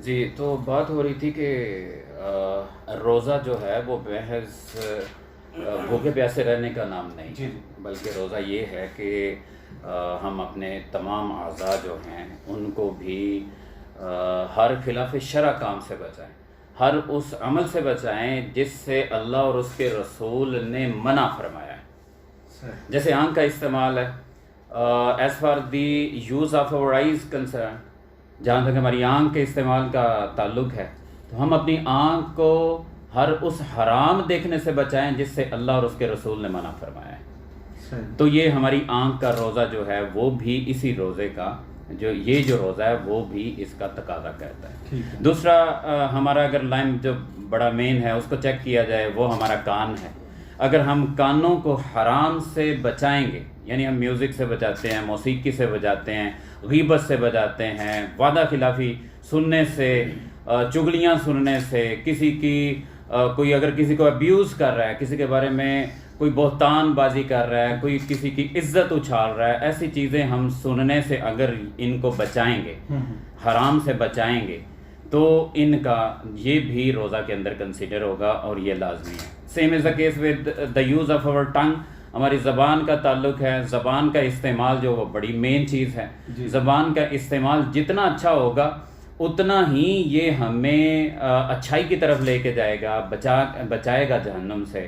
جی تو بات ہو رہی تھی کہ روزہ جو ہے وہ محض بھوکے پیاسے رہنے کا نام نہیں جی ہے، جی بلکہ روزہ یہ ہے کہ ہم اپنے تمام اعضاء جو ہیں ان کو بھی ہر خلاف شرع کام سے بچائیں، ہر اس عمل سے بچائیں جس سے اللہ اور اس کے رسول نے منع فرمایا ہے۔ صحیح جیسے آنکھ کا استعمال ہے، as for the use of اور آئیز کنسرن، جہاں تک ہماری آنکھ کے استعمال کا تعلق ہے تو ہم اپنی آنکھ کو ہر اس حرام دیکھنے سے بچائیں جس سے اللہ اور اس کے رسول نے منع فرمایا ہے۔ صحیح تو یہ ہماری آنکھ کا روزہ جو ہے وہ بھی اسی روزے کا جو روزہ ہے وہ بھی اس کا تقاضا کرتا ہے۔ ٹھیک ہے دوسرا ہمارا اگر لائن جو بڑا مین ہے اس کو چیک کیا جائے وہ ہمارا کان ہے۔ اگر ہم کانوں کو حرام سے بچائیں گے، یعنی ہم میوزک سے بچاتے ہیں، موسیقی سے بچاتے ہیں، غیبت سے بچاتے ہیں، وعدہ خلافی سننے سے، چغلیاں سننے سے، کسی کی کوئی اگر کسی کو ابیوز کر رہا ہے، کسی کے بارے میں کوئی بہتان بازی کر رہا ہے، کوئی کسی کی عزت اچھال رہا ہے، ایسی چیزیں ہم سننے سے اگر ان کو بچائیں گے، حرام سے بچائیں گے، تو ان کا یہ بھی روزہ کے اندر کنسیڈر ہوگا اور یہ لازمی ہے۔ Same is the case with the use of our tongue, ہماری زبان کا تعلق ہے، زبان کا استعمال جو وہ بڑی مین چیز ہے۔ زبان کا استعمال جتنا اچھا ہوگا اتنا ہی یہ ہمیں اچھائی کی طرف لے کے جائے گا، بچائے گا جہنم سے۔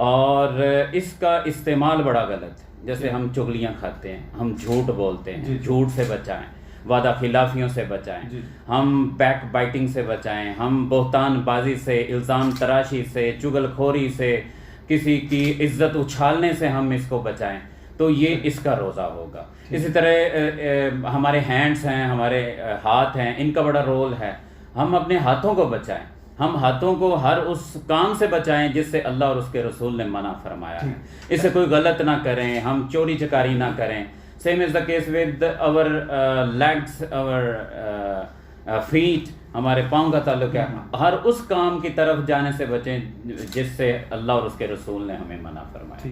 اور اس کا استعمال بڑا غلط ہے، جیسے ہم چغلیاں کھاتے ہیں، ہم جھوٹ بولتے ہیں، جھوٹ سے بچائیں، وعدہ خلافیوں سے بچائیں، ہم بیک بائٹنگ سے بچائیں، ہم بہتان بازی سے، الزام تراشی سے، چغل خوری سے، کسی کی عزت اچھالنے سے ہم اس کو بچائیں، تو یہ اس کا روزہ ہوگا۔ اسی طرح ہمارے ہینڈز ہیں، ہمارے ہاتھ ہیں، ان کا بڑا رول ہے، ہم اپنے ہاتھوں کو بچائیں، ہم ہاتھوں کو ہر اس کام سے بچائیں جس سے اللہ اور اس کے رسول نے منع فرمایا ہے، اس سے کوئی غلط نہ کریں، ہم چوری چکاری نہ کریں۔ Same is the case with our legs, our feet, ہمارے پاؤں کا تعلق ہے، ہر اس کام کی طرف جانے سے بچیں جس سے اللہ اور اس کے رسول نے ہمیں منع فرمایا۔